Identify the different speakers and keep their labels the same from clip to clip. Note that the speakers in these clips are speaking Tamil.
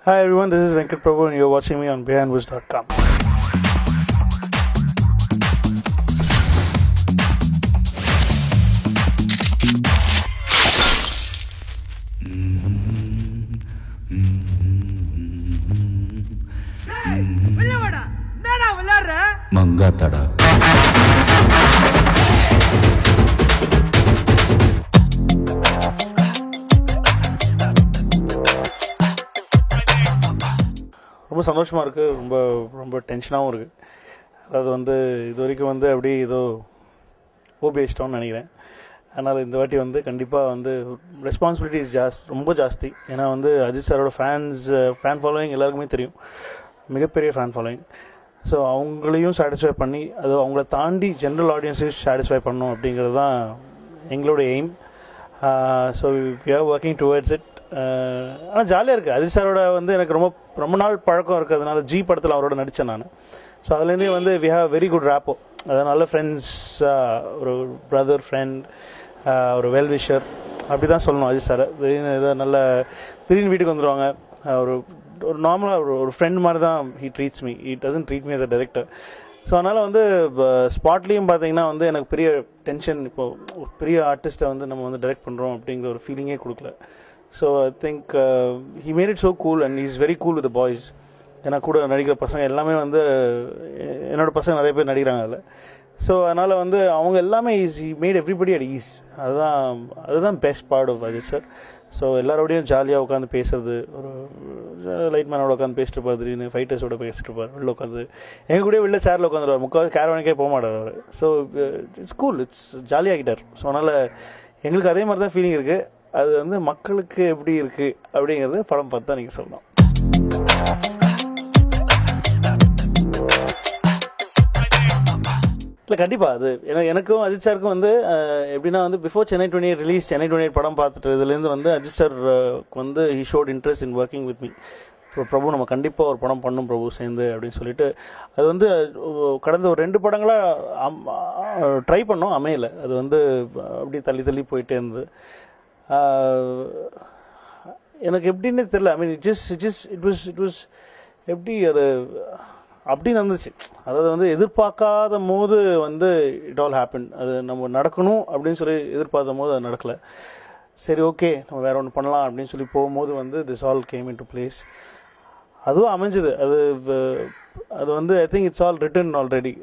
Speaker 1: Hi everyone, this is Venkat Prabhu and you're watching me on BehindWiz.com.
Speaker 2: Mangatada.
Speaker 1: ரொம்ப சந்தோஷமாக இருக்குது, ரொம்ப ரொம்ப டென்ஷனாகவும் இருக்குது. அதாவது இது வரைக்கும் அப்படி ஏதோ ஓபேஸ்டோன்னு நினைக்கிறேன். அதனால் இந்த வாட்டி கண்டிப்பாக ரெஸ்பான்சிபிலிட்டிஸ் ரொம்ப ஜாஸ்தி. ஏன்னா அஜித் சாரோட ஃபேன் ஃபாலோயிங் எல்லாருக்குமே தெரியும், மிகப்பெரிய ஃபேன் ஃபாலோயிங். ஸோ அவங்களையும் சாட்டிஸ்ஃபை பண்ணி அது அவங்கள தாண்டி ஜென்ரல் ஆடியன்ஸையும் சாட்டிஸ்ஃபை பண்ணணும் அப்படிங்கிறது தான் எங்களோட aim. So we are working towards it. ஆனால் ஜாலியாக இருக்குது. அஜித் சாரோட எனக்கு ரொம்ப நாள் பழக்கம் இருக்கிறதுனால ஜி படத்தில் அவரோட நடித்தேன் நான். ஸோ அதுலேருந்தே we have very good rapport. அதனால ஃப்ரெண்ட்ஸ், ஒரு பிரதர் ஃப்ரெண்ட், ஒரு வெல்விஷர் அப்படி தான் சொல்லணும் அஜித் சாரை. திடீர்னு திடீர்னு வீட்டுக்கு வந்துடுவாங்க. ஒரு நார்மலாக ஒரு ஃப்ரெண்ட் மாதிரி தான் he treats me. He doesn't treat me as a director. So அதனால் ஸ்பாட்லேயும் பார்த்தீங்கன்னா எனக்கு பெரிய டென்ஷன். இப்போது ஒரு பெரிய ஆர்டிஸ்ட்டை நம்ம டைரக்ட் பண்ணுறோம் அப்படிங்கிற ஒரு ஃபீலிங்கே கொடுக்கல. So I think he made it so cool and is very cool with the boys. ஏன்னா கூட நடிக்கிற பசங்க எல்லாமே என்னோடய பசங்க நிறைய பேர் நடிக்கிறாங்க அதில். ஸோ அதனால் அவங்க எல்லாமே he made everybody at ease. அதுதான் best part of Ajith sir. So எல்லாரோடையும் ஜாலியாக உட்காந்து பேசுறது, ஒரு லைட்மேனோட உட்காந்து பேசிட்டு இருப்பார், திடீர்னு ஃபைட்டர்ஸோட பேசிட்டு இருப்பார், வெளில உட்காந்து எங்கள் கூட வெளில சேரில் உட்காந்துருவார். முக்கால் கேரவனுக்கே போக மாட்டார் அவர். ஸோ இட்ஸ் கூல், இட்ஸ் ஜாலியாகிட்டார். ஸோ அதனால் எங்களுக்கு அதே மாதிரி தான் ஃபீலிங் இருக்குது. அது மக்களுக்கு எப்படி இருக்குது அப்படிங்கிறது படம் பார்த்து தான் நீங்கள் சொல்லணும். இல்லை கண்டிப்பாக அது எனக்கும் அஜித் சாருக்கும் எப்படின்னா பிஃபோர் சென்னை 28 ரிலீஸ், சென்னை 28 படம் பார்த்துட்டு இதுலேருந்து Ajith sir he showed interest in working with me. Prabhu நம்ம கண்டிப்பாக ஒரு படம் பண்ணும் பிரபு சேர்ந்து அப்படின்னு சொல்லிட்டு அது கடந்த ஒரு 2 படங்களாக ட்ரை பண்ணோம், அமையலை. அது அப்படி தள்ளி தள்ளி போயிட்டே இருந்தது. எனக்கு எப்படின்னு தெரியல. ஐ மீன் இட் வாஸ் எப்படி அது அப்படி நடந்துச்சு. அதாவது எதிர்பார்க்காத போது இட் ஆல் ஹேப்பன். அது நம்ம நடக்கணும் அப்படின்னு சொல்லி எதிர்பார்த்த போது அது நடக்கலை. சரி ஓகே நம்ம வேற ஒன்று பண்ணலாம் அப்படின்னு சொல்லி போகும்போது this all came into place. அதுவும் அமைஞ்சது. அது I think it's all written already.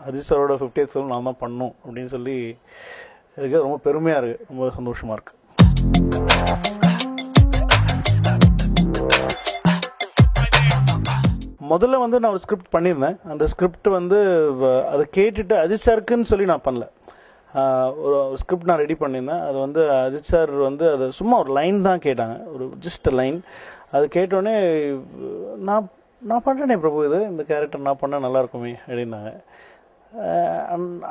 Speaker 1: Ajith சாரோட 50th ஃபிலிம் நான் தான் பண்ணணும் அப்படின்னு சொல்லி இருக்கு. ரொம்ப பெருமையாக இருக்குது, ரொம்ப சந்தோஷமாக இருக்குது. முதல்ல நான் ஒரு ஸ்கிரிப்ட் பண்ணியிருந்தேன். அந்த ஸ்கிரிப்ட் அதை கேட்டுட்டு அஜித் சாருக்குன்னு சொல்லி நான் பண்ணல. ஒரு ஸ்கிரிப்ட் நான் ரெடி பண்ணியிருந்தேன். அது அஜித் சார் அது சும்மா ஒரு லைன் தான் கேட்டாங்க, ஒரு ஜஸ்ட் லைன். அது கேட்டோடனே நான் பண்ணுறேனே பிரபு, இந்த கேரக்டர் நான் பண்ணால் நல்லாயிருக்குமே அப்படின்னாங்க.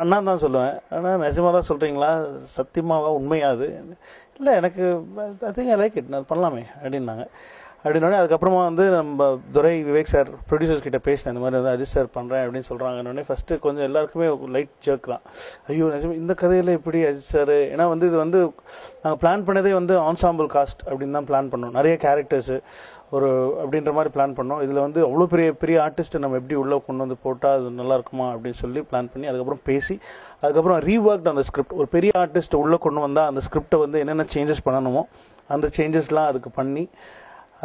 Speaker 1: அண்ணா தான் சொல்லுவேன். ஆனால் நிஜமாக தான் சொல்கிறீங்களா, சத்தியமாவா, உண்மையாது? இல்லை எனக்கு I think I like it, நான் பண்ணலாமே அப்படின்னாங்க. அப்படின்னோடனே அதுக்கப்புறமா நம்ம துரை விவேக் சார் ப்ரொடியூசர்ஸ் கிட்ட பேசினேன். இந்த மாதிரி அஜித் சார் பண்ணுறேன் அப்படின்னு சொல்கிறாங்கன்னொடனே ஃபஸ்ட்டு கொஞ்சம் எல்லாருக்குமே லைட் ஜர்க் தான். ஐயோ நிஜம் இந்த கதையில் எப்படி அஜித் சார்? ஏன்னா இது நாங்கள் பிளான் பண்ணதே ஆன்சாம்பிள் காஸ்ட் அப்படின்னு தான் பிளான் பண்ணோம். நிறைய கேரக்டர்ஸு ஒரு அப்படின்ற மாதிரி பிளான் பண்ணோம். இதில் அவ்வளோ பெரிய ஆர்டிஸ்ட்டை நம்ம எப்படி உள்ளே கொண்டு போட்டால் அது நல்லா இருக்குமா அப்படின்னு சொல்லி பிளான் பண்ணி அதுக்கப்புறம் பேசி அதுக்கப்புறம் ரீஒர்க்ட் அந்த ஸ்கிரிப்ட். ஒரு பெரிய ஆர்டிஸ்ட்டை உள்ளே கொண்டு வந்தால் அந்த ஸ்கிரிப்டை என்னென்ன சேஞ்சஸ் பண்ணணுமோ அந்த சேஞ்சஸ்லாம் அதுக்கு பண்ணி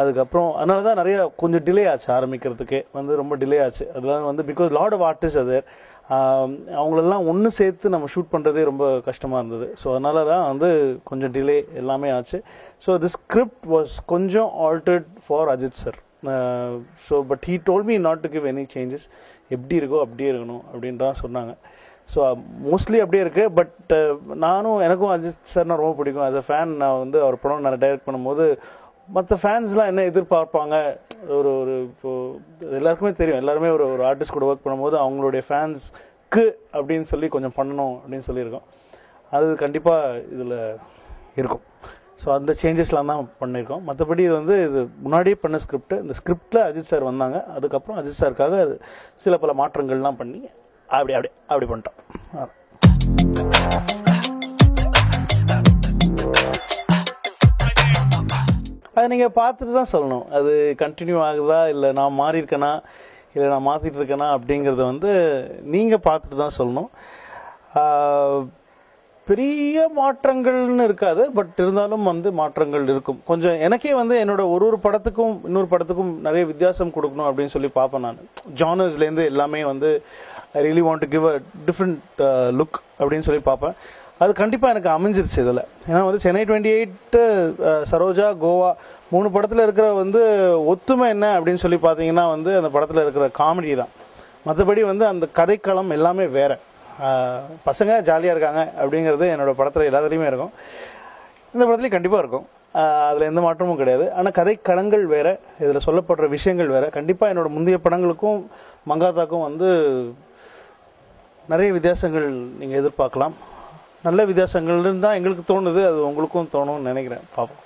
Speaker 1: அதுக்கப்புறம் அதனால தான் நிறைய கொஞ்சம் டிலே ஆச்சு ஆரம்பிக்கிறதுக்கே. ரொம்ப டிலே ஆச்சு. அதெல்லாம் பிகாஸ் லாட் ஆஃப் ஆர்டிஸ்ட் அது அவங்களெல்லாம் ஒன்று சேர்த்து நம்ம ஷூட் பண்ணுறதே ரொம்ப கஷ்டமாக இருந்தது. ஸோ அதனால தான் கொஞ்சம் டிலே எல்லாமே ஆச்சு. ஸோ தி ஸ்கிரிப்ட் வாஸ் கொஞ்சம் altered for Ajith sir. So but he told me not to give any changes. எப்படி இருக்கோ அப்படியே இருக்கணும் அப்படின்றான் சொன்னாங்க. ஸோ மோஸ்ட்லி அப்படியே இருக்குது. பட் எனக்கும் அஜித் சார்னா ரொம்ப பிடிக்கும். ஆஸ் அ ஃபேன் நான் அவர் படம் நான் டைரக்ட் பண்ணும்போது மற்ற ஃபேன்ஸ்லாம் என்ன எதிர்பார்ப்பாங்க, ஒரு இப்போது எல்லாருக்குமே தெரியும். எல்லாருமே ஒரு ஆர்டிஸ்ட் கூட ஒர்க் பண்ணும்போது அவங்களுடைய ஃபேன்ஸ்க்கு அப்படின்னு சொல்லி கொஞ்சம் பண்ணணும் அப்படின்னு சொல்லியிருக்கோம். அது கண்டிப்பாக இதில் இருக்கும். ஸோ அந்த சேஞ்சஸ்லாம் தான் பண்ணியிருக்கோம். மற்றபடி இது முன்னாடியே பண்ண ஸ்கிரிப்ட். இந்த ஸ்கிரிப்டில் அஜித் சார் வந்தாங்க. அதுக்கப்புறம் அஜித் சாருக்காக சில பல மாற்றங்கள்லாம் பண்ணி அப்படி பண்ணிட்டோம். அது நீங்கள் பார்த்துட்டு தான் சொல்லணும். அது கண்டினியூ ஆகுதா, இல்லை நான் மாறி இருக்கேனா, இல்லை நான் மாற்றிட்டு இருக்கேனா அப்படிங்கிறத வந்து நீங்கள் பார்த்துட்டு தான் சொல்லணும். பெரிய மாற்றங்கள்னு இருக்காது, பட் இருந்தாலும் வந்து மாற்றங்கள் இருக்கும். கொஞ்சம் எனக்கே வந்து என்னோட ஒரு படத்துக்கும் இன்னொரு படத்துக்கும் நிறைய வித்தியாசம் கொடுக்கணும் அப்படின்னு சொல்லி பார்ப்பேன். நான் ஜானர்ஸ்லேருந்து எல்லாமே வந்து I really want to give a different look அப்படின்னு சொல்லி பார்ப்பேன். அது கண்டிப்பாக எனக்கு அமைஞ்சிருச்சு இதில். ஏன்னா வந்து சென்னை 28, சரோஜா, கோவா 3 படத்தில் இருக்கிற வந்து ஒத்துமை என்ன அப்படின்னு சொல்லி பார்த்தீங்கன்னா வந்து அந்த படத்தில் இருக்கிற காமெடி தான். மற்றபடி வந்து அந்த கதைக்களம் எல்லாமே வேறு. பசங்க ஜாலியாக இருக்காங்க அப்படிங்கிறது என்னோடய படத்தில் எல்லாத்துலேயுமே இருக்கும். இந்த படத்துலையும் கண்டிப்பாக இருக்கும். அதில் எந்த மாற்றமும் கிடையாது. ஆனால் கதைக்களங்கள் வேறு, இதில் சொல்லப்படுற விஷயங்கள் வேறு. கண்டிப்பாக என்னோடய முந்தைய படங்களுக்கும் மங்காத்தாக்கும் வந்து நிறைய வித்தியாசங்கள் நீங்கள் எதிர்பார்க்கலாம். நல்ல வித்தியாசங்கள்னு தான் எங்களுக்கு தோணுது. அது உங்களுக்கும் தோணும்னு நினைக்கிறேன். பார்ப்போம்.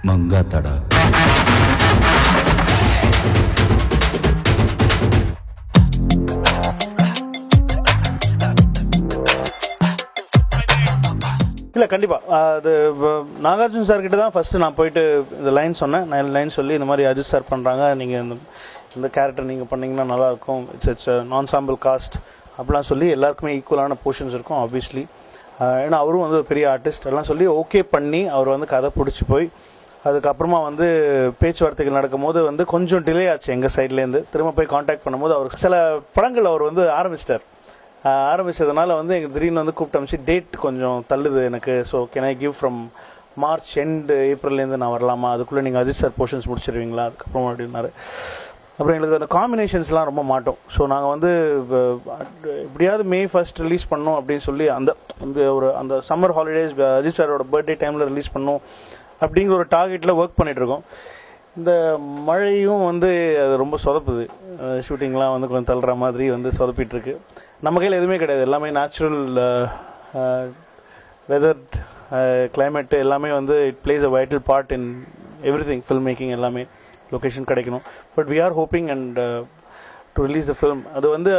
Speaker 2: மங்காத்தடா
Speaker 1: இல்லை கண்டிப்பாக அது நாகார்ஜுன் சார்கிட்ட தான் ஃபஸ்ட்டு நான் போயிட்டு இந்த லைன் சொன்னேன். நான் லைன் சொல்லி இந்த மாதிரி அஜித் சார் பண்ணுறாங்க, நீங்கள் இந்த கேரக்டர் நீங்கள் பண்ணிங்கன்னா நல்லாயிருக்கும், இட்ஸ் நான்சாம்பிள் காஸ்ட் அப்படிலாம் சொல்லி எல்லாருக்குமே ஈக்குவலான போர்ஷன்ஸ் இருக்கும் ஆப்வியஸ்லி. ஏன்னா அவரும் வந்து ஒரு பெரிய ஆர்டிஸ்ட் எல்லாம் சொல்லி ஓகே பண்ணி அவர் வந்து கதை பிடிச்சி போய் அதுக்கப்புறமா வந்து பேச்சுவார்த்தைகள் நடக்கும் போது வந்து கொஞ்சம் டிலே ஆச்சு எங்கள் சைட்லேருந்து. திரும்ப போய் காண்டாக்ட் பண்ணும்போது அவர் சில படங்கள் அவர் வந்து ஆரம்பிச்சதுனால வந்து எங்கள் திடீர்னு வந்து கூப்பிட்டு அமிச்சு டேட் கொஞ்சம் தள்ளுது எனக்கு, so can I give from March end ஏப்ரல்லேருந்து நான் வரலாமா, அதுக்குள்ளே நீங்கள் அஜித் சார் போர்ஷன்ஸ் முடிச்சிருவீங்களா அதுக்கப்புறம் அப்படின்னாரு. அப்புறம் எங்களுக்கு அந்த காம்பினேஷன்ஸ்லாம் ரொம்ப மாட்டோம். ஸோ நாங்கள் வந்து எப்படியாவது May 1 ரிலீஸ் பண்ணோம் அப்படின்னு சொல்லி அந்த சம்மர் ஹாலிடேஸ் அஜித் சாரோட பர்த்டே டைமில் ரிலீஸ் பண்ணோம் அப்படிங்கிற ஒரு டார்கெட்டில் ஒர்க் பண்ணிகிட்ருக்கோம். இந்த மழையும் வந்து அது ரொம்ப சொதப்புது, ஷூட்டிங்லாம் வந்து கொஞ்சம் தள்ளுற மாதிரி வந்து சொதப்பிட்டுருக்கு. நம்ம கையில் எதுவுமே கிடையாது, எல்லாமே நேச்சுரல் வெதர் கிளைமேட்டு எல்லாமே வந்து it plays a vital part in everything. Film making எல்லாமே லொக்கேஷன் கிடைக்கணும். But we are hoping and to release the film. அது வந்து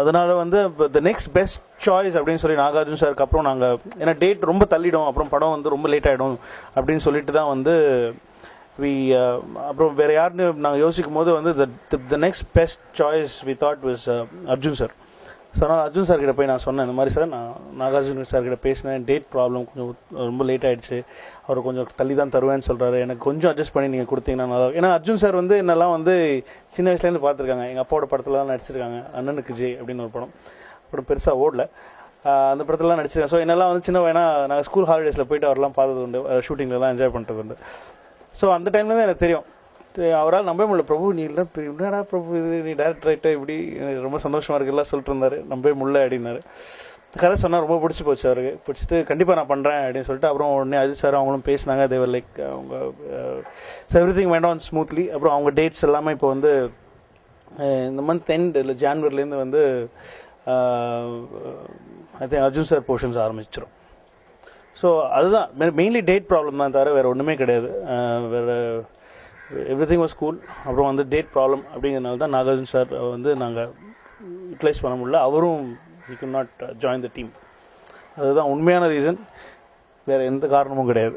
Speaker 1: அதனால் வந்து த நெக்ஸ்ட் பெஸ்ட் சாய்ஸ் அப்படின்னு சொல்லி நாகார்ஜுன் சாருக்கு அப்புறம் நாங்கள் ஏன்னா டேட் ரொம்ப தள்ளிடும், அப்புறம் படம் வந்து ரொம்ப லேட் ஆகிடும் அப்படின்னு சொல்லிட்டு தான் வந்து அப்புறம் வேறு யாருன்னு நாங்கள் யோசிக்கும் போது வந்து the next best choice we thought was Arjun sir. So அதனால் அர்ஜுன் சார்கிட்ட போய் நான் சொன்னேன், இந்த மாதிரி சார் நான் நாகார்ஜுன் சார்கிட்ட பேசினேன், டேட் ப்ராப்ளம் கொஞ்சம் ரொம்ப லேட் ஆகிடுச்சு, அவர் கொஞ்சம் தள்ளி தான் தருவேன்னு சொல்கிறாரு, எனக்கு கொஞ்சம் அட்ஜஸ்ட் பண்ணி நீங்கள் கொடுத்தீங்கன்னா நல்லா. ஏன்னா அர்ஜுன் சார் வந்து என்னெல்லாம் வந்து சின்ன வயசுலேருந்து பார்த்துருக்காங்க, எங்கள் அப்பாவோட படத்தில் தான் நடிச்சிருக்காங்க. அண்ணனுக்கு ஜெய் அப்படின்னு ஒரு படம் பெருசாக ஓடல, அந்த படத்துலலாம் நடிச்சிருக்கேன். ஸோ என்னெல்லாம் வந்து சின்ன வேணா நாங்கள் ஸ்கூல் ஹாலிடேஸில் போயிட்டு அவரெல்லாம் பார்த்தது உண்டு, ஷூட்டிங்லலாம் என்ஜாய் பண்ணுறது உண்டு. ஸோ அந்த டைமில் தான் எனக்கு தெரியும். அவரால் நம்பவே முடியல, பிரபு நீ இல்லை என்னடா பிரபு இது நீ டேரக்டர் ரைட்டா இப்படி ரொம்ப சந்தோஷமாக இருக்குல்ல சொல்லிட்டு இருந்தார், நம்பவே முடியல அப்படின்னாரு. கதை சொன்னால் ரொம்ப பிடிச்சி போச்சு அவருக்கு. பிடிச்சிட்டு கண்டிப்பாக நான் பண்ணுறேன் அப்படின்னு சொல்லிட்டு அப்புறம் உடனே அஜித் சார் அவங்களும் பேசினாங்க. தேவர் லைக் அவங்க so every thing went on smoothly. அப்புறம் அவங்க டேட்ஸ் எல்லாமே இப்போ வந்து இந்த மந்த் எண்ட் இல்லை ஜான்வரிலேருந்து வந்து I think Arjun sir portions ஆரம்பிச்சிடும். ஸோ அதுதான் மெயின்லி டேட் ப்ராப்ளம் தான் தவிர வேறு ஒன்றுமே கிடையாது. வேறு எவ்ரி திங் வாஸ் கூல். அப்புறம் வந்து டேட் ப்ராப்ளம் அப்படிங்கிறதுனால தான் நாகார்ஜுன் சார் வந்து நாங்கள் யூட்டிலைஸ் பண்ண முடியல, அவரும் he could not join the team. அதுதான் உண்மையான ரீசன், வேறு எந்த காரணமும் கிடையாது.